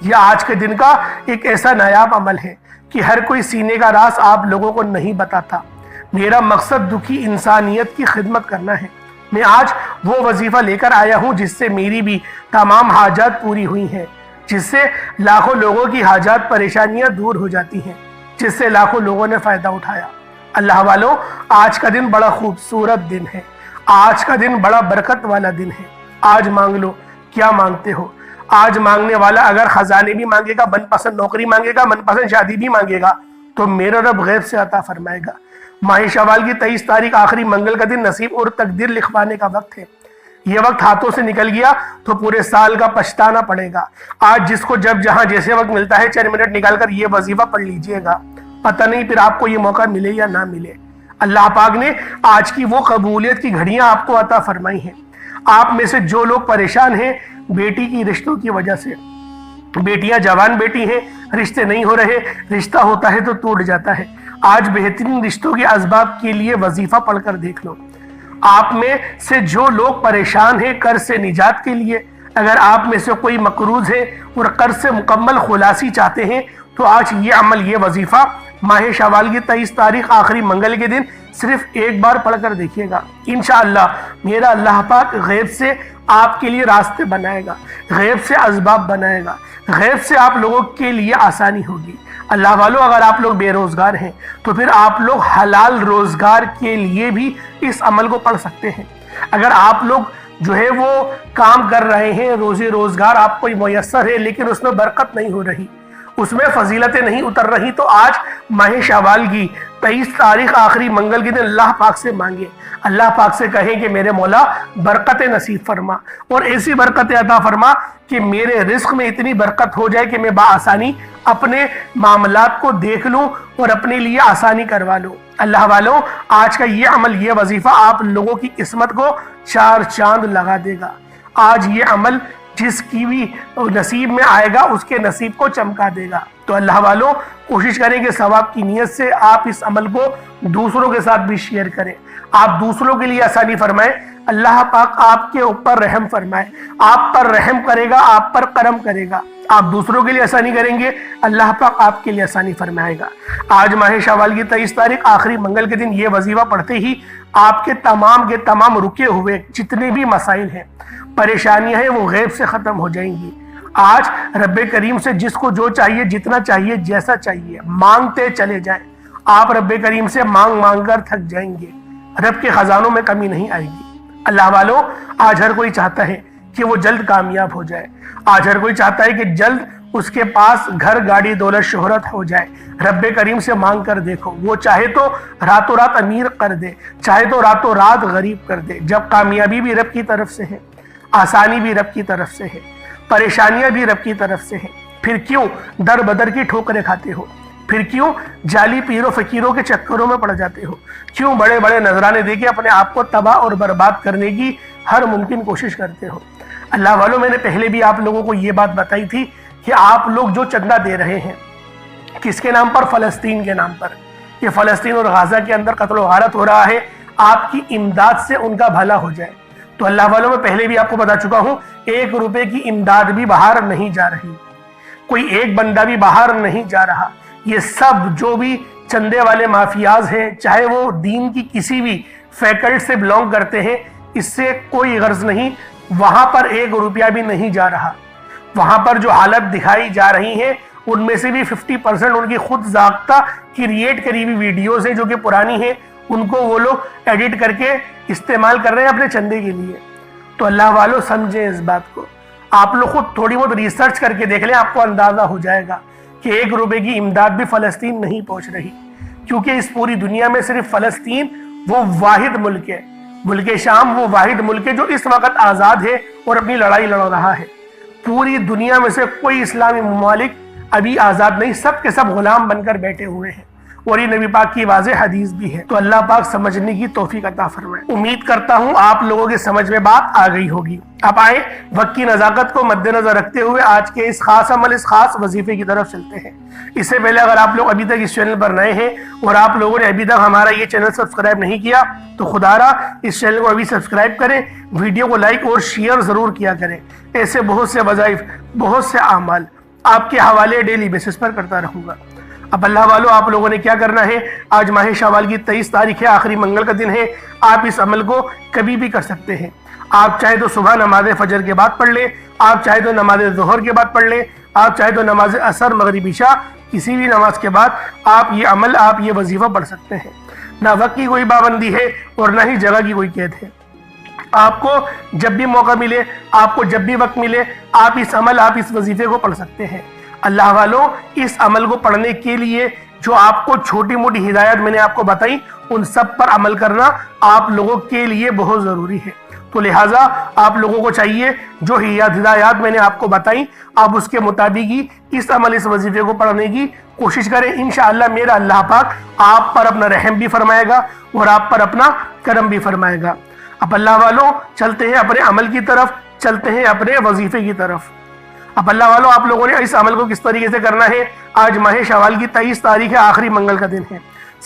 یہ آج کے دن کا ایک ایسا نایاب عمل ہے کہ ہر کوئی سینے کا راز آپ لوگوں کو نہیں بتاتا۔ میرا مقصد دکھی انسانیت کی خدمت کرنا ہے۔ میں آج وہ وظیفہ لے کر آیا ہوں جس سے میری بھی تمام حاجات پوری ہوئی ہیں، جس سے لاکھوں لوگوں کی حاجات پریشانیاں دور ہو جاتی ہیں، جس سے لاکھوں لوگوں نے فائدہ اٹھایا۔ اللہ والوں، آج کا دن بڑا خوبصورت دن ہے، آج کا دن بڑا برکت والا دن ہے۔ آج مانگ لو کیا مانگتے ہو۔ آج مانگنے والا اگر خزانے بھی مانگے گا، من پسند نوکری مانگے گا، من پسند شادی بھی مانگے گا تو میرا رب غیب سے عطا فرمائے گا۔ ماہ شوال کی 23 تاریخ آخری منگل کا دن نصیب اور تقدیر لکھوانے کا وقت ہے۔ یہ وقت ہاتھوں سے نکل گیا تو پورے سال کا پچھتانا پڑے گا۔ آج جس کو جب جہاں جیسے وقت ملتا ہے 4 منٹ نکال کر یہ وظیفہ پڑھ لیجئے گا، پتہ نہیں پھر آپ کو یہ موقع ملے یا نہ ملے۔ اللہ پاک نے آج کی وہ قبولیت کی گھڑیاں آپ کو عطا فرمائی ہیں۔ آپ میں سے جو لوگ پریشان ہیں بیٹی کی رشتوں کی وجہ سے، بیٹیاں جوان بیٹی ہیں، رشتے نہیں ہو رہے، رشتہ ہوتا ہے تو ٹوٹ جاتا ہے، آج بہترین رشتوں کے اسباب کے لیے وظیفہ پڑھ کر دیکھ لو۔ آپ میں سے جو لوگ پریشان ہیں قرض سے نجات کے لیے، اگر آپ میں سے کوئی مقروض ہے اور قرض سے مکمل خلاصی چاہتے ہیں تو آج یہ عمل، یہ وظیفہ ماہ شوال کی 23 تاریخ آخری منگل کے دن صرف ایک بار پڑھ کر دیکھیے گا۔ انشاءاللہ میرا اللہ پاک غیب سے آپ کے لیے راستے بنائے گا، غیب سے اسباب بنائے گا، غیب سے آپ لوگوں کے لیے آسانی ہوگی۔ اللہ والوں، اگر آپ لوگ بے روزگار ہیں تو پھر آپ لوگ حلال روزگار کے لیے بھی اس عمل کو پڑھ سکتے ہیں۔ اگر آپ لوگ جو ہے وہ کام کر رہے ہیں، روزی روزگار آپ کو میسر ہے لیکن اس میں برکت نہیں ہو رہی، اس میں فضیلتیں نہیں اتر رہی، تو آج ماہ شوال کی 23 تاریخ آخری منگل کے دن اللہ پاک سے مانگے، اللہ پاک سے کہیں کہ میرے مولا برکت نصیب فرما اور ایسی برکت عطا فرما کہ میرے رزق میں اتنی برکت ہو جائے کہ میں بآسانی اپنے معاملات کو دیکھ لوں اور اپنے لیے آسانی کروا لوں۔ اللہ والوں، آج کا یہ عمل، یہ وظیفہ آپ لوگوں کی قسمت کو 4 چاند لگا دے گا۔ آج یہ عمل جس کی بھی نصیب میں آئے گا اس کے نصیب کو چمکا دے گا۔ تو اللہ والوں، کوشش کریں کہ ثواب کی نیت سے آپ اس عمل کو دوسروں کے ساتھ بھی شیئر کریں، آپ دوسروں کے لیے آسانی فرمائیں۔ اللہ پاک آپ کے اوپر رحم فرمائے، آپ پر رحم کرے گا، آپ پر کرم کرے گا۔ آپ دوسروں کے لیے آسانی کریں گے، اللہ پاک آپ کے لیے آسانی فرمائے گا۔ آج ماہ شوال کی 23 تاریخ آخری منگل کے دن یہ وظیفہ پڑھتے ہی آپ کے تمام رکے ہوئے جتنے بھی مسائل ہیں، پریشانیاں ہیں، وہ غیب سے ختم ہو جائیں گی۔ آج رب کریم سے جس کو جو چاہیے، جتنا چاہیے، جیسا چاہیے، مانگتے چلے جائیں۔ آپ رب کریم سے مانگ مانگ کر تھک جائیں گے، رب کے خزانوں میں کمی نہیں آئے گی۔ اللہ والوں، آج ہر کوئی چاہتا ہے کہ وہ جلد کامیاب ہو جائے، آج ہر کوئی چاہتا ہے کہ جلد اس کے پاس گھر، گاڑی، دولت، شہرت ہو جائے۔ رب کریم سے مانگ کر دیکھو، وہ چاہے تو راتوں رات امیر کر دے، چاہے تو راتوں رات غریب کر دے۔ جب کامیابی بھی رب کی طرف سے ہے، آسانی بھی رب کی طرف سے ہے، پریشانیاں بھی رب کی طرف سے ہیں، پھر کیوں در بدر کی ٹھوکریں کھاتے ہو؟ پھر کیوں جعلی پیروں فقیروں کے چکروں میں پڑ جاتے ہو؟ کیوں بڑے بڑے نذرانے دے کے اپنے آپ کو تباہ اور برباد کرنے کی ہر ممکن کوشش کرتے ہو؟ اللہ والوں، میں نے پہلے بھی آپ لوگوں کو یہ بات بتائی تھی کہ آپ لوگ جو چندہ دے رہے ہیں، کس کے نام پر؟ فلسطین کے نام پر۔ یہ فلسطین اور غزہ کے اندر قتل و غارت ہو رہا ہے، آپ کی امداد سے ان کا بھلا ہو جائے۔ تو اللہ والوں، میں پہلے بھی آپ کو بتا چکا ہوں، 1 روپے کی امداد بھی باہر نہیں جا رہی، کوئی ایک بندہ بھی باہر نہیں جا رہا۔ یہ سب جو بھی چندے والے مافیاز ہیں، چاہے وہ دین کی کسی بھی فیکلٹ سے بلونگ کرتے ہیں، اس سے کوئی غرض نہیں، وہاں پر 1 روپیہ بھی نہیں جا رہا۔ وہاں پر جو حالت دکھائی جا رہی ہیں ان میں سے بھی 50% ان کی خود ذائقہ کریٹ کری ہوئی ویڈیوز ہیں جو کہ پرانی ہیں، ان کو وہ لوگ ایڈٹ کر کے استعمال کر رہے ہیں اپنے چندے کے لیے۔ تو اللہ والوں، سمجھیں اس بات کو، آپ لوگ خود تھوڑی بہت ریسرچ کر کے دیکھ لیں، آپ کو اندازہ ہو جائے گا کہ 1 روپے کی امداد بھی فلسطین نہیں پہنچ رہی، کیونکہ اس پوری دنیا میں صرف فلسطین وہ واحد ملک ہے، ملک شام وہ واحد ملک ہے جو اس وقت آزاد ہے اور اپنی لڑائی لڑ رہا ہے۔ پوری دنیا میں سے کوئی اسلامی ممالک ابھی آزاد نہیں، سب کے سب غلام بن کر بیٹھے ہوئے ہیں، اور یہ نبی پاک کی واضح حدیث بھی ہے۔ تو اللہ پاک سمجھنے کی توفیق عطا فرمائے۔ امید کرتا ہوں آپ لوگوں کے سمجھ میں بات آ گئی ہوگی۔ اب آئیں وقت کی نزاکت کو مد نظر رکھتے ہوئے آج کے اس خاص عمل، اس خاص وظیفے کی طرف چلتے ہیں۔ اس سے پہلے اگر آپ لوگ ابھی تک اس چینل پر نئے ہیں اور آپ لوگوں نے ابھی تک ہمارا یہ چینل سبسکرائب نہیں کیا تو خدا را اس چینل کو ابھی سبسکرائب کریں، ویڈیو کو لائک اور شیئر ضرور کیا کریں۔ ایسے بہت سے وظائف، بہت سے اعمال آپ کے حوالے ڈیلی بیسس پر کرتا رہوں گا۔ اب اللہ والو آپ لوگوں نے کیا کرنا ہے، آج ماہ شوال کی 23 تاریخ ہے، آخری منگل کا دن ہے۔ آپ اس عمل کو کبھی بھی کر سکتے ہیں۔ آپ چاہے تو صبح نماز فجر کے بعد پڑھ لیں، آپ چاہے تو نماز ظہر کے بعد پڑھ لیں، آپ چاہے تو نماز عصر مغرب عشاء کسی بھی نماز کے بعد آپ یہ عمل، آپ یہ وظیفہ پڑھ سکتے ہیں۔ نہ وقت کی کوئی پابندی ہے اور نہ ہی جگہ کی کوئی قید ہے۔ آپ کو جب بھی موقع ملے، آپ کو جب بھی وقت ملے، آپ اس وظیفے کو پڑھ سکتے ہیں۔ اللہ والوں، اس عمل کو پڑھنے کے لیے جو آپ کو چھوٹی موٹی ہدایات میں نے آپ کو بتائی، ان سب پر عمل کرنا آپ لوگوں کے لیے بہت ضروری ہے۔ تو لہٰذا آپ لوگوں کو چاہیے جو ہدایات میں نے آپ کو بتائیں، آپ اس کے مطابق ہی اس وظیفے کو پڑھنے کی کوشش کریں۔ انشاءاللہ میرا اللہ پاک آپ پر اپنا رحم بھی فرمائے گا اور آپ پر اپنا کرم بھی فرمائے گا۔ اب اللہ والوں، چلتے ہیں اپنے عمل کی طرف، چلتے ہیں اپنے وظیفے کی طرف۔ اب اللہ والوں، آپ لوگوں نے اس عمل کو کس طریقے سے کرنا ہے؟ آج ماہ شوال کی 23 تاریخ ہے، آخری منگل کا دن ہے۔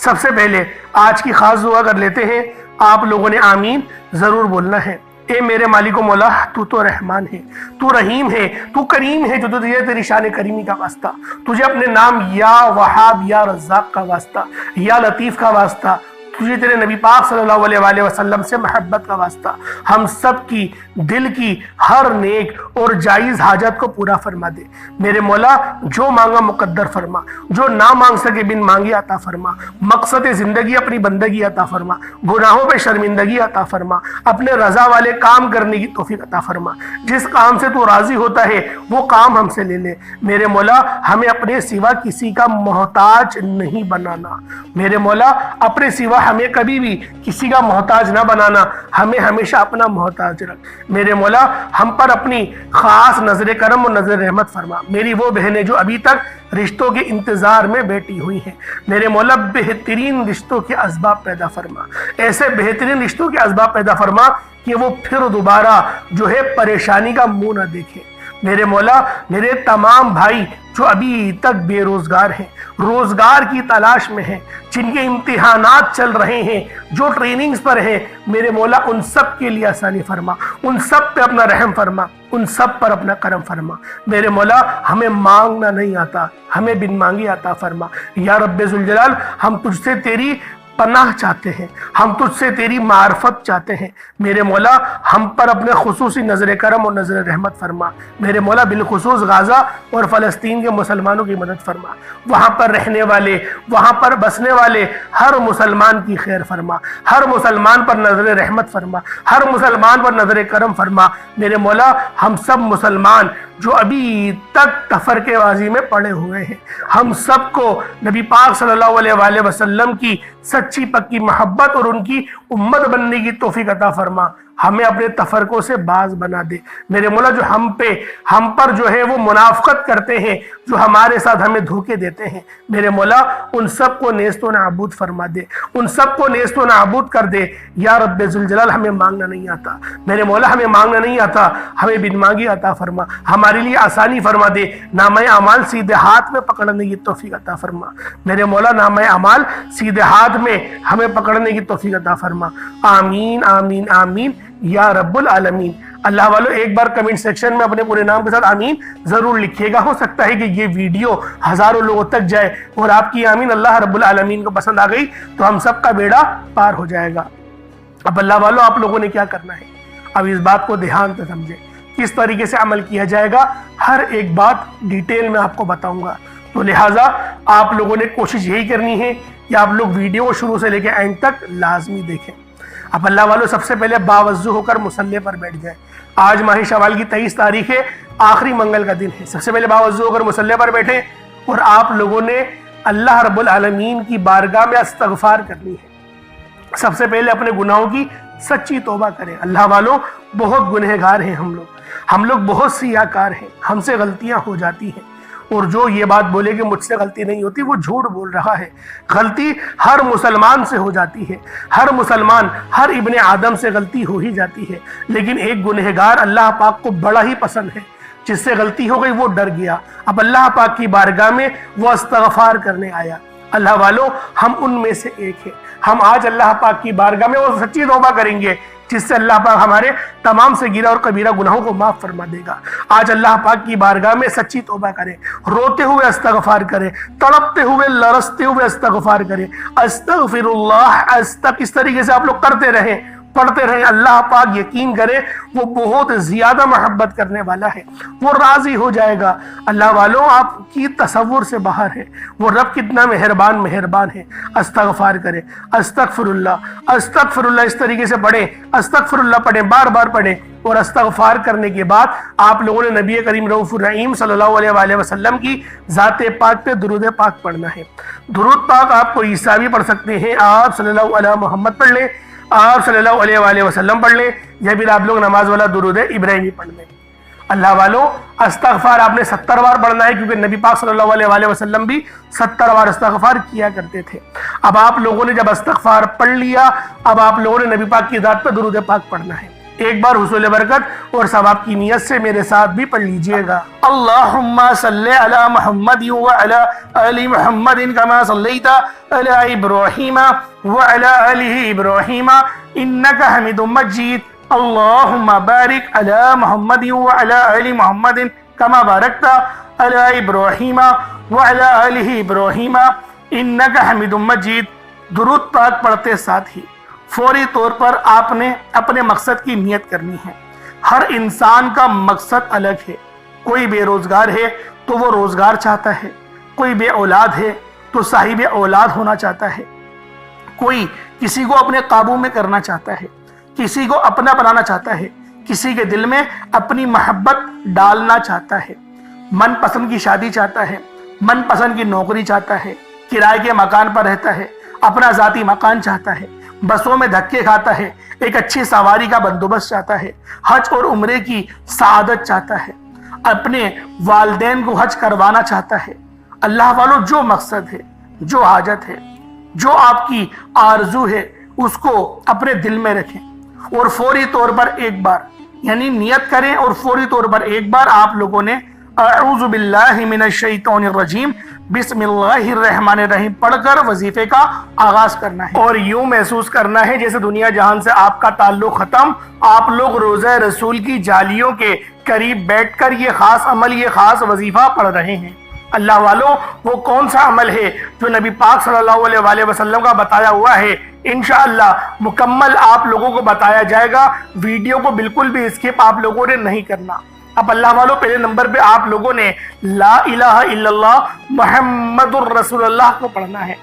سب سے پہلے آج کی خاص دعا کر لیتے ہیں۔ آپ لوگوں نے آمین ضرور بولنا ہے۔ اے میرے مالک و مولا، تو رحمان ہے، تو رحیم ہے، تو کریم ہے، جو تیری شان کریمی کا واسطہ، تجھے اپنے نام یا وہاب یا رزاق کا واسطہ، یا لطیف کا واسطہ، تجھے تیرے نبی پاک صلی اللہ علیہ وآلہ وسلم سے محبت کا واسطہ، ہم سب کی دل کی ہر نیک اور جائز حاجت کو پورا فرما دے۔ میرے مولا، جو مانگا مقدر فرما، جو نہ مانگ سکے بن مانگی عطا فرما، مقصد زندگی اپنی بندگی عطا فرما، گناہوں پہ شرمندگی عطا فرما، اپنے رضا والے کام کرنے کی توفیق عطا فرما، جس کام سے تو راضی ہوتا ہے وہ کام ہم سے لے لے۔ میرے مولا، ہمیں اپنے سوا کسی کا محتاج نہیں بنانا۔ میرے مولا، اپنے سوا ہمیں کبھی بھی کسی کا محتاج نہ بنانا، ہمیں ہمیشہ اپنا محتاج رکھ۔ میرے مولا، ہم پر اپنی خاص نظر کرم اور نظر رحمت فرما۔ میری وہ بہنیں جو ابھی تک رشتوں کے انتظار میں بیٹھی ہوئی ہیں، میرے مولا بہترین رشتوں کے اسباب پیدا فرما، ایسے بہترین رشتوں کے اسباب پیدا فرما کہ وہ پھر دوبارہ جو ہے پریشانی کا منہ نہ دیکھیں۔ میرے مولا، میرے تمام بھائی جو ابھی تک بے روزگار ہیں، روزگار کی تلاش میں ہیں، جن کے امتحانات چل رہے ہیں، جو ٹریننگز پر ہیں، میرے مولا ان سب کے لیے آسانی فرما، ان سب پہ اپنا رحم فرما، ان سب پر اپنا کرم فرما۔ میرے مولا، ہمیں مانگنا نہیں آتا، ہمیں بن مانگی عطا فرما۔ یا رب ذوالجلال، ہم تجھ سے تیری پناہ چاہتے ہیں، ہم تجھ سے تیری معرفت چاہتے ہیں۔ میرے مولا، ہم پر اپنے خصوصی نظر کرم اور نظر رحمت فرما۔ میرے مولا، بالخصوص غزہ اور فلسطین کے مسلمانوں کی مدد فرما، وہاں پر رہنے والے، وہاں پر بسنے والے ہر مسلمان کی خیر فرما، ہر مسلمان پر نظر رحمت فرما، ہر مسلمان پر نظر کرم فرما۔ میرے مولا، ہم سب مسلمان جو ابھی تک تفرقے بازی میں پڑے ہوئے ہیں، ہم سب کو نبی پاک صلی اللہ علیہ وآلہ وسلم کی سچی پکی محبت اور ان کی امت بننے کی توفیق عطا فرما۔ ہمیں اپنے تفرقوں سے باز بنا دے۔ میرے مولا، جو ہم پر جو ہے وہ منافقت کرتے ہیں، جو ہمارے ساتھ ہمیں دھوکے دیتے ہیں، میرے مولا ان سب کو نیست و نابود فرما دے، ان سب کو نیست و نابود کر دے۔ یا رب ذوالجلال، ہمیں مانگنا نہیں آتا، میرے مولا ہمیں مانگنا نہیں آتا، ہمیں بن مانگی عطا فرما، ہمارے لیے آسانی فرما دے۔ نامہ اعمال سیدھے ہاتھ میں پکڑنے کی توفیق عطا فرما۔ میرے مولا، نامہ اعمال سیدھے ہاتھ میں ہمیں پکڑنے کی توفیق عطا فرما۔ آمین آمین آمین یا رب العالمین۔ اللہ والو، ایک بار کمنٹ سیکشن میں اپنے پورے نام کے ساتھ آمین ضرور لکھیے گا۔ ہو سکتا ہے کہ یہ ویڈیو ہزاروں لوگوں تک جائے اور آپ کی آمین اللہ رب العالمین کو پسند آ گئی تو ہم سب کا بیڑا پار ہو جائے گا۔ اب اللہ والو، آپ لوگوں نے کیا کرنا ہے؟ اب اس بات کو دھیان سے سمجھیں، کس طریقے سے عمل کیا جائے گا، ہر ایک بات ڈیٹیل میں آپ کو بتاؤں گا۔ تو لہٰذا آپ لوگوں نے کوشش یہی کرنی ہے کہ آپ لوگ ویڈیو کو شروع سے لے کے اینڈ تک لازمی دیکھیں۔ اب اللہ والوں، سب سے پہلے باوضو ہو کر مصلی پر بیٹھ جائیں۔ آج ماہ شوال کی 23 تاریخ ہے، آخری منگل کا دن ہے۔ سب سے پہلے باوضو ہو کر مصلی پر بیٹھیں اور آپ لوگوں نے اللہ رب العالمین کی بارگاہ میں استغفار کرنی ہے۔ سب سے پہلے اپنے گناہوں کی سچی توبہ کریں۔ اللہ والوں، بہت گنہگار ہیں ہم لوگ بہت سیاہکار ہیں، ہم سے غلطیاں ہو جاتی ہیں، اور جو یہ بات بولے کہ مجھ سے غلطی نہیں ہوتی وہ جھوٹ بول رہا ہے۔ غلطی ہر مسلمان سے ہو جاتی ہے، ہر مسلمان، ہر ابن آدم سے غلطی ہو ہی جاتی ہے، لیکن ایک گنہگار اللہ پاک کو بڑا ہی پسند ہے، جس سے غلطی ہو گئی وہ ڈر گیا، اب اللہ پاک کی بارگاہ میں وہ استغفار کرنے آیا۔ اللہ والوں، ہم ان میں سے ایک ہیں۔ ہم آج اللہ پاک کی بارگاہ میں وہ سچی توبہ کریں گے جس سے اللہ پاک ہمارے تمام صغیرہ اور کبیرہ گناہوں کو معاف فرما دے گا۔ آج اللہ پاک کی بارگاہ میں سچی توبہ کریں، روتے ہوئے استغفار کریں، تڑپتے ہوئے لرزتے ہوئے استغفار کریں، استغفر اللہ اس طریقے سے آپ لوگ کرتے رہیں، پڑھتے رہیں۔ اللہ پاک یقین کرے وہ بہت زیادہ محبت کرنے والا ہے، وہ راضی ہو جائے گا۔ اللہ والوں آپ کی تصور سے باہر ہے وہ رب کتنا مہربان ہے۔ استغفار کریں، استغفر اللہ اس طریقے سے پڑھیں، استغفر اللہ پڑھیں، بار بار پڑھیں، اور استغفار کرنے کے بعد آپ لوگوں نے نبی کریم رؤوف الرحیم صلی اللہ علیہ وآلہ وسلم کی ذات پاک پہ درود پاک پڑھنا ہے۔ درود پاک آپ کو عیسیٰ بھی پڑھ سکتے ہیں، آپ صلی اللہ علیہ محمد پڑھ لیں، آپ صلی اللہ علیہ وآلہ وسلم پڑھ لیں، یا پھر آپ لوگ نماز والا درود ابراہیمی پڑھ لیں۔ اللہ والوں استغفار آپ نے 70 بار پڑھنا ہے، کیونکہ نبی پاک صلی اللہ علیہ وآلہ وسلم بھی 70 بار استغفار کیا کرتے تھے۔ اب آپ لوگوں نے جب استغفار پڑھ لیا، اب آپ لوگوں نے نبی پاک کی ذات پہ درود پاک پڑھنا ہے۔ ایک بار حصول برکت اور ثواب کی نیت سے میرے ساتھ بھی پڑھ لیجئے گا۔ اللہم صلی علی محمد وعلی آل محمد کما صلیت علی ابراہیم وعلی آل ابراہیم انکا حمید مجید۔ اللہم بارک علی محمد وعلی آل محمد کما بارکت علی ابراہیم وعلی آل ابراہیم انکا حمید مجید۔ درود پاک پڑھتے ساتھ ہی فوری طور پر آپ نے اپنے مقصد کی نیت کرنی ہے۔ ہر انسان کا مقصد الگ ہے۔ کوئی بے روزگار ہے تو وہ روزگار چاہتا ہے، کوئی بے اولاد ہے تو صاحب اولاد ہونا چاہتا ہے، کوئی کسی کو اپنے قابو میں کرنا چاہتا ہے، کسی کو اپنا بنانا چاہتا ہے، کسی کے دل میں اپنی محبت ڈالنا چاہتا ہے، من پسند کی شادی چاہتا ہے، من پسند کی نوکری چاہتا ہے، کرائے کے مکان پر رہتا ہے، اپنا ذاتی مکان چاہتا ہے، بسوں میں دھکے کھاتا ہے، ایک اچھی سواری کا بندوبست چاہتا ہے، حج اور عمرے کی سعادت چاہتا ہے، اپنے والدین کو حج کروانا چاہتا ہے۔ اللہ والوں جو مقصد ہے، جو حاجت ہے، جو آپ کی آرزو ہے، اس کو اپنے دل میں رکھیں اور فوری طور پر ایک بار یعنی نیت کریں، اور فوری طور پر ایک بار آپ لوگوں نے اعوذ باللہ من الشیطان الرجیم بسم اللہ الرحمن الرحیم پڑھ کر وظیفے کا آغاز کرنا ہے، اور یوں محسوس کرنا ہے جیسے دنیا جہان سے آپ کا تعلق ختم، آپ لوگ روضہ رسول کی جالیوں کے قریب بیٹھ کر یہ خاص عمل، یہ خاص وظیفہ پڑھ رہے ہیں۔ اللہ والوں وہ کون سا عمل ہے جو نبی پاک صلی اللہ علیہ وآلہ وسلم کا بتایا ہوا ہے؟ انشاءاللہ مکمل آپ لوگوں کو بتایا جائے گا، ویڈیو کو بالکل بھی اسکپ آپ لوگوں نے نہیں کرنا۔ اب اللہ والوں پہلے نمبر پہ آپ لوگوں نے لا الہ الا اللہ محمد الرسول اللہ کو پڑھنا ہے۔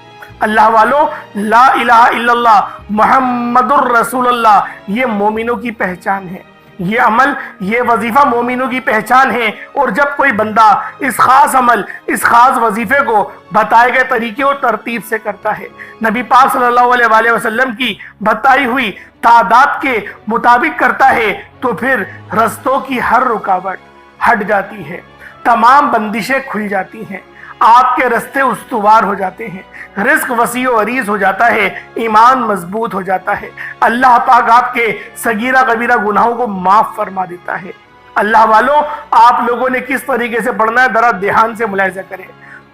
اللہ والوں لا الہ الا اللہ محمد الرسول اللہ یہ مومنوں کی پہچان ہے، یہ عمل، یہ وظیفہ مومنوں کی پہچان ہے۔ اور جب کوئی بندہ اس خاص عمل، اس خاص وظیفے کو بتائے گئے طریقے اور ترتیب سے کرتا ہے، نبی پاک صلی اللہ علیہ وآلہ وسلم کی بتائی ہوئی تعداد کے مطابق کرتا ہے، تو پھر رستوں کی ہر رکاوٹ ہٹ جاتی ہے، تمام بندشیں کھل جاتی ہیں، آپ کے رستے استوار ہو جاتے ہیں، رزق وسیع و عریض ہو جاتا ہے، ایمان مضبوط ہو جاتا ہے، اللہ پاک آپ کے صغیرہ کبیرہ گناہوں کو معاف فرما دیتا ہے۔ اللہ والوں آپ لوگوں نے کس طریقے سے پڑھنا ہے ذرا دھیان سے ملاحظہ کریں۔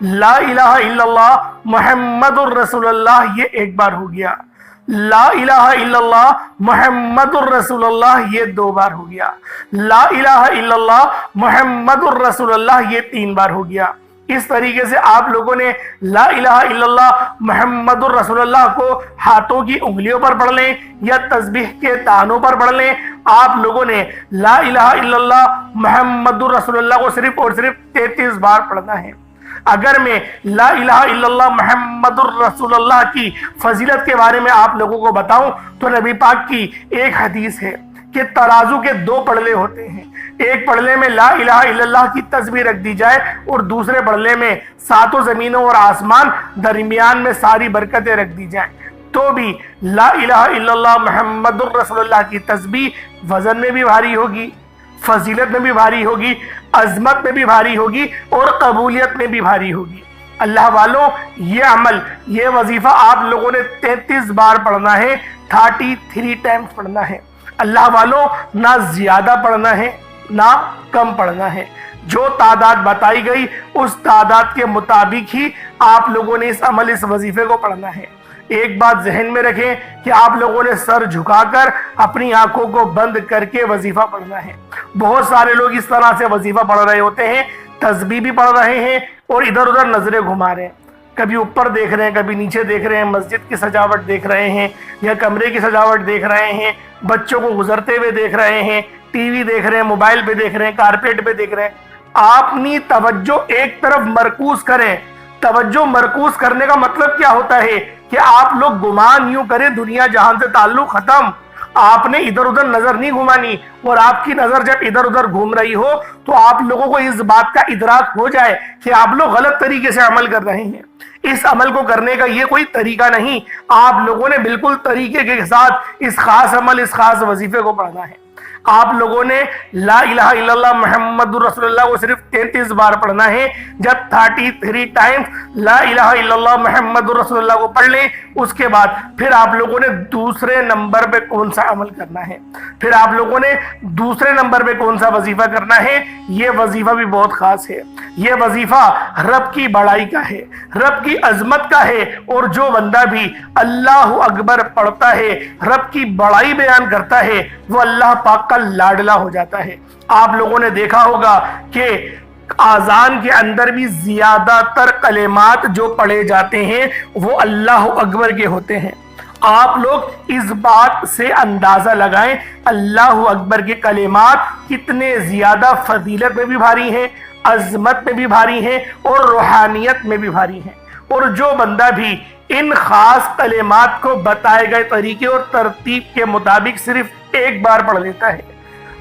لا الہ الا اللہ محمد الرسول اللہ یہ ایک بار ہو گیا، لا الہ الا اللہ محمد الرسول اللہ یہ 2 بار ہو گیا، لا الہ الا اللہ محمد الرسول اللہ یہ 3 بار ہو گیا۔ اس طریقے سے آپ لوگوں نے لا الہ الا اللہ محمد الرسول اللہ کو ہاتھوں کی انگلیوں پر پڑھ لیں یا تسبیح کے تانوں پر پڑھ لیں۔ آپ لوگوں نے لا الہ الا اللہ محمد الرسول اللہ کو صرف اور صرف 33 بار پڑھنا ہے۔ اگر میں لا الہ الا اللہ محمد الرسول اللہ کی فضیلت کے بارے میں آپ لوگوں کو بتاؤں تو نبی پاک کی ایک حدیث ہے کہ ترازو کے 2 پڑلے ہوتے ہیں، ایک پڑلے میں لا الہ الا اللہ کی تسبیح رکھ دی جائے اور دوسرے پڑلے میں 7 زمینوں اور آسمان، درمیان میں ساری برکتیں رکھ دی جائیں، تو بھی لا الہ الا اللہ محمد الرسول اللہ کی تسبیح وزن میں بھی بھاری ہوگی، فضیلت میں بھی بھاری ہوگی، عظمت میں بھی بھاری ہوگی اور قبولیت میں بھی بھاری ہوگی۔ اللہ والوں یہ عمل، یہ وظیفہ آپ لوگوں نے 33 بار پڑھنا ہے، 33 ٹائمز پڑھنا ہے۔ اللہ والوں نہ زیادہ پڑھنا ہے نہ کم پڑھنا ہے، جو تعداد بتائی گئی اس تعداد کے مطابق ہی آپ لوگوں نے اس عمل، اس وظیفے کو پڑھنا ہے۔ ایک بات ذہن میں رکھیں کہ آپ لوگوں نے سر جھکا کر اپنی آنکھوں کو بند کر کے وظیفہ پڑھنا ہے۔ بہت سارے لوگ اس طرح سے وظیفہ پڑھ رہے ہوتے ہیں، تسبیح بھی پڑھ رہے ہیں اور ادھر ادھر نظریں گھما رہے ہیں، کبھی اوپر دیکھ رہے ہیں، کبھی نیچے دیکھ رہے ہیں، مسجد کی سجاوٹ دیکھ رہے ہیں یا کمرے کی سجاوٹ دیکھ رہے ہیں، بچوں کو گزرتے ہوئے دیکھ رہے ہیں، ٹی وی دیکھ رہے ہیں، موبائل پہ دیکھ رہے ہیں، کارپیٹ پہ دیکھ رہے ہیں۔ آپ اپنی توجہ ایک طرف مرکوز کریں۔ توجہ مرکوز کرنے کا مطلب کیا ہوتا ہے کہ آپ لوگ گمان یوں کریں دنیا جہان سے تعلق ختم، آپ نے ادھر ادھر نظر نہیں گھمانی، اور آپ کی نظر جب ادھر ادھر گھوم رہی ہو تو آپ لوگوں کو اس بات کا ادراک ہو جائے کہ آپ لوگ غلط طریقے سے عمل کر رہے ہیں۔ اس عمل کو کرنے کا یہ کوئی طریقہ نہیں، آپ لوگوں نے بالکل طریقے کے ساتھ اس خاص عمل، اس خاص وظیفے کو پڑھنا ہے۔ آپ لوگوں نے لا الہ الا اللہ محمد رسول اللہ کو صرف 33 بار پڑھنا ہے۔ جب 33 ٹائمز لا الہ الا اللہ محمد رسول اللہ کو پڑھ لیں، اس کے بعد پھر آپ لوگوں نے دوسرے نمبر پہ کون سا عمل کرنا ہے، پھر آپ لوگوں نے دوسرے نمبر پہ کون سا وظیفہ کرنا ہے۔ یہ وظیفہ بھی بہت خاص ہے، یہ وظیفہ رب کی بڑائی کا ہے، رب کی عظمت کا ہے، اور جو بندہ بھی اللہ اکبر پڑھتا ہے، رب کی بڑائی بیان کرتا ہے، وہ اللہ پاک کا لاڈلا ہو جاتا ہے۔ آپ لوگوں نے دیکھا ہوگا کہ آذان کے اندر بھی زیادہ تر کلمات جو پڑھے جاتے ہیں وہ اللہ اکبر کے ہوتے ہیں۔ آپ لوگ اس بات سے اندازہ لگائیں اللہ اکبر کے کلمات کتنے زیادہ فضیلت میں بھی بھاری ہیں، عظمت میں بھی بھاری ہیں اور روحانیت میں بھی بھاری ہیں۔ اور جو بندہ بھی ان خاص کلمات کو بتائے گئے طریقے اور ترتیب کے مطابق صرف ایک بار پڑھ لیتا ہے،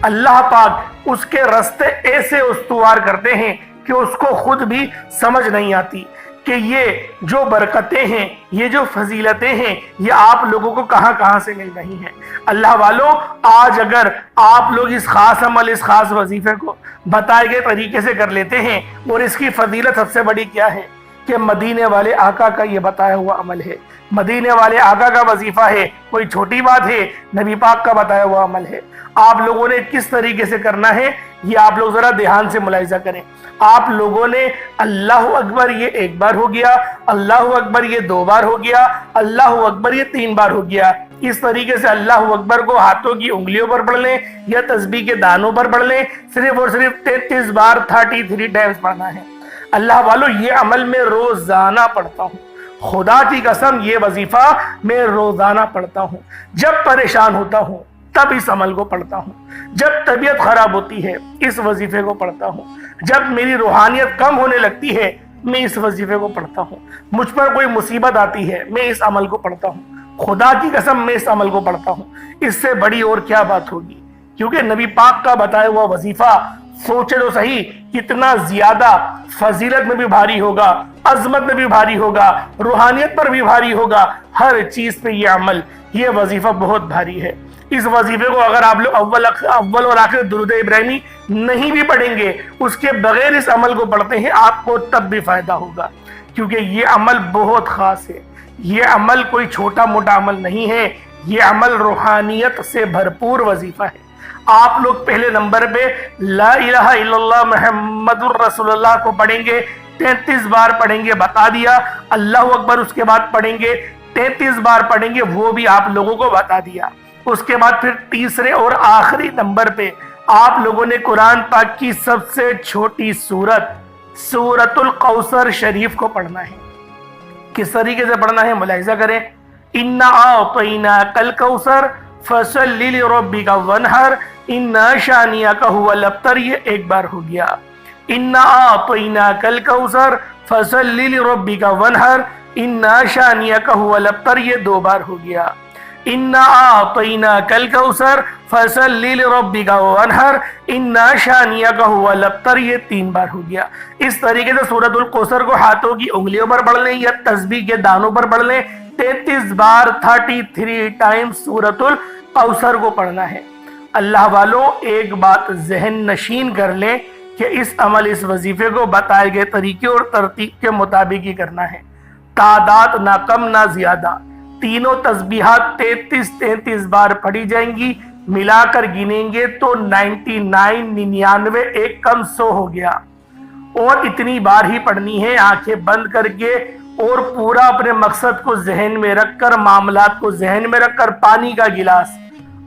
اللہ پاک اس کے راستے ایسے استوار کرتے ہیں کہ اس کو خود بھی سمجھ نہیں آتی کہ یہ جو برکتیں ہیں، یہ جو فضیلتیں ہیں، یہ آپ لوگوں کو کہاں کہاں سے مل رہی ہیں۔ اللہ والوں، آج اگر آپ لوگ اس خاص عمل، اس خاص وظیفے کو بتائے گئے طریقے سے کر لیتے ہیں، اور اس کی فضیلت سب سے بڑی کیا ہے کہ مدینے والے آقا کا یہ بتایا ہوا عمل ہے، مدینے والے آقا کا وظیفہ ہے، کوئی چھوٹی بات ہے، نبی پاک کا بتایا ہوا عمل ہے۔ آپ لوگوں نے کس طریقے سے کرنا ہے یہ آپ لوگ ذرا دھیان سے ملاحظہ کریں۔ آپ لوگوں نے اللہ اکبر یہ ایک بار ہو گیا، اللہ اکبر یہ 2 بار ہو گیا، اللہ اکبر یہ 3 بار ہو گیا۔ اس طریقے سے اللہ اکبر کو ہاتھوں کی انگلیوں پر پڑھ لیں یا تسبیح کے دانوں پر پڑھ لیں، صرف اور صرف 33 بار 33 ٹائمز پڑھنا ہے۔ اللہ والو، یہ عمل میں روزانہ پڑھتا ہوں، خدا کی قسم یہ وظیفہ میں روزانہ پڑھتا ہوں۔ جب پریشان ہوتا ہوں تب اس عمل کو پڑھتا ہوں، جب طبیعت خراب ہوتی ہے اس وظیفے کو پڑھتا ہوں، جب میری روحانیت کم ہونے لگتی ہے میں اس وظیفے کو پڑھتا ہوں، مجھ پر کوئی مصیبت آتی ہے میں اس عمل کو پڑھتا ہوں، خدا کی قسم میں اس عمل کو پڑھتا ہوں۔ اس سے بڑی اور کیا بات ہوگی، کیونکہ نبی پاک کا بتایا ہوا وظیفہ سوچے تو صحیح کتنا زیادہ فضیلت میں بھی بھاری ہوگا، عظمت میں بھی بھاری ہوگا، روحانیت پر بھی بھاری ہوگا، ہر چیز پہ یہ عمل، یہ وظیفہ بہت بھاری ہے۔ اس وظیفے کو اگر آپ لوگ اول اور آخر درود ابراہیمی نہیں بھی پڑھیں گے، اس کے بغیر اس عمل کو پڑھتے ہیں، آپ کو تب بھی فائدہ ہوگا، کیونکہ یہ عمل بہت خاص ہے۔ یہ عمل کوئی چھوٹا موٹا عمل نہیں ہے، یہ عمل روحانیت سے بھرپور وظیفہ ہے۔ آپ لوگ پہلے نمبر پہ لا الہ الا اللہ محمد الرسول اللہ کو پڑھیں گے، 33 بار پڑھیں گے، بتا دیا۔ اللہ اکبر اس کے بعد پڑھیں گے، 33 بار پڑھیں گے، وہ بھی آپ لوگوں کو بتا دیا۔ اس کے بعد پھر تیسرے اور آخری نمبر پہ آپ لوگوں نے قرآن پاک کی سب سے چھوٹی سورت سورۃ الکوثر شریف کو پڑھنا ہے۔ کس طریقے سے پڑھنا ہے ملاحظہ کریں۔ اِنَّا أَعْطَيْنَاكَ الْكَوْثَرَ فَصَلِّ لِرَبِّكَ وَانْحَرْ إِنَّ شَانِئَكَ هُوَ الْأَبْتَرُ، یہ ایک بار ہو گیا۔ اِنَّا أَعْطَيْنَاكَ الْكَوْثَرَ فَصَلِّ لِرَبِّكَ وَانْحَرْ إِنَّ شَانِئَكَ هُوَ الْأَبْتَرُ، یہ 2 بار ہو گیا۔ اِنَّا أَعْطَيْنَاكَ الْكَوْثَرَ فَصَلِّ لِرَبِّكَ وَانْحَرْ إِنَّ شَانِئَكَ هُوَ الْأَبْتَرُ، یہ 3 بار ہو گیا۔ اس طریقے سے سورۃ الکوثر کو ہاتھوں کی انگلیوں پر پڑھ لیں یا تسبیح کے دانوں پر پڑھ لیں، 33 بار 33 ٹائم سورۃ الکوثر کو پڑھنا ہے۔ اللہ والوں، ایک بات ذہن نشین کر لیں کہ اس عمل، اس وظیفے کو بتائے گئے طریقے اور ترتیب کے مطابق ہی کرنا ہے۔ تعداد نہ کم نہ زیادہ، تینوں تسبیحات 33 بار پڑھی جائیں گی، ملا کر گنیں گے تو 99 ایک کم 100 ہو گیا۔ اور اتنی بار ہی پڑھنی ہے، آنکھیں بند کر کے اور پورا اپنے مقصد کو ذہن میں رکھ کر، معاملات کو ذہن میں رکھ کر پانی کا گلاس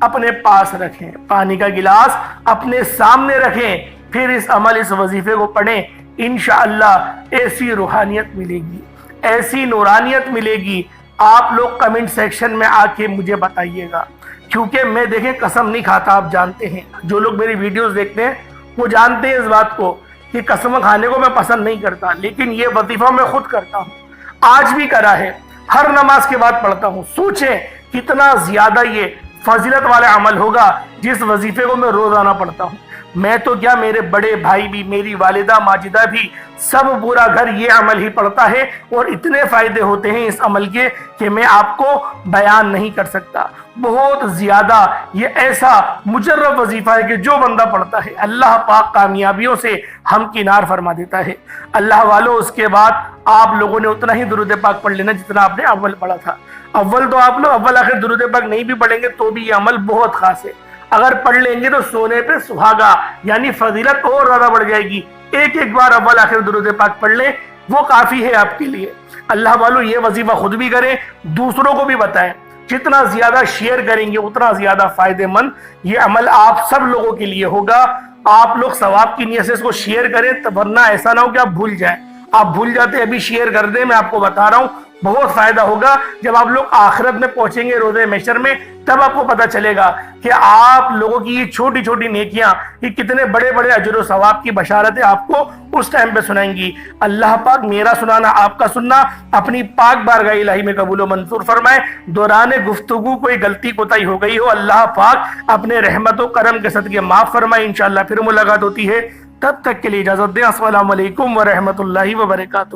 اپنے پاس رکھیں، پانی کا گلاس اپنے سامنے رکھیں، پھر اس عمل، اس وظیفے کو پڑھیں۔ انشاءاللہ ایسی روحانیت ملے گی، ایسی نورانیت ملے گی، آپ لوگ کمنٹ سیکشن میں آ کے مجھے بتائیے گا، کیونکہ میں دیکھیں قسم نہیں کھاتا، آپ جانتے ہیں، جو لوگ میری ویڈیوز دیکھتے ہیں وہ جانتے ہیں اس بات کو کہ قسم کھانے کو میں پسند نہیں کرتا، لیکن یہ وظیفہ میں خود کرتا ہوں، آج بھی کرا ہے، ہر نماز کے بعد پڑھتا ہوں۔ سوچیں کتنا زیادہ یہ فضیلت والا عمل ہوگا جس وظیفے کو میں روزانہ پڑھتا ہوں۔ میں تو کیا، میرے بڑے بھائی بھی، میری والدہ ماجدہ بھی، سب پورا گھر یہ عمل ہی پڑھتا ہے، اور اتنے فائدے ہوتے ہیں اس عمل کے کہ میں آپ کو بیان نہیں کر سکتا۔ بہت زیادہ یہ ایسا مجرب وظیفہ ہے کہ جو بندہ پڑھتا ہے اللہ پاک کامیابیوں سے ہمکنار فرما دیتا ہے۔ اللہ والوں، اس کے بعد آپ لوگوں نے اتنا ہی درود پاک پڑھ لینا جتنا آپ نے اول پڑھا تھا۔ اول تو آپ لوگ اول آخر درود پاک نہیں بھی پڑھیں گے تو بھی یہ عمل بہت خاص ہے، اگر پڑھ لیں گے تو سونے پہ سہاگا، یعنی فضیلت اور زیادہ بڑھ جائے گی۔ ایک بار اول آخر درود پاک پڑھ لیں، وہ کافی ہے آپ کے لیے۔ اللہ والوں، یہ وظیفہ خود بھی کریں، دوسروں کو بھی بتائیں، جتنا زیادہ شیئر کریں گے اتنا زیادہ فائدے مند یہ عمل آپ سب لوگوں کے لیے ہوگا۔ آپ لوگ ثواب کی نیت سے اس کو شیئر کریں، ورنہ ایسا نہ ہو کہ آپ بھول جائیں۔ آپ بھول جاتے، ابھی شیئر کر دیں، میں آپ کو بتا رہا ہوں بہت فائدہ ہوگا۔ جب آپ لوگ آخرت میں پہنچیں گے روزے محشر میں، تب آپ کو پتہ چلے گا کہ آپ لوگوں کی یہ چھوٹی چھوٹی نیکیاں یہ کتنے بڑے بڑے اجر و ثواب کی بشارتیں آپ کو اس ٹائم پہ سنائیں گی۔ اللہ پاک میرا سنانا، آپ کا سننا اپنی پاک بارگاہ الہی میں قبول و منظور فرمائے۔ دوران گفتگو کوئی غلطی کوتاہی ہو گئی ہو، اللہ پاک اپنے رحمت و کرم کے صدقے معاف فرمائے۔ انشاءاللہ پھر ملاقات ہوتی ہے، تب تک کے لیے اجازت دیں۔ السلام علیکم ورحمۃ اللہ وبرکاتہ۔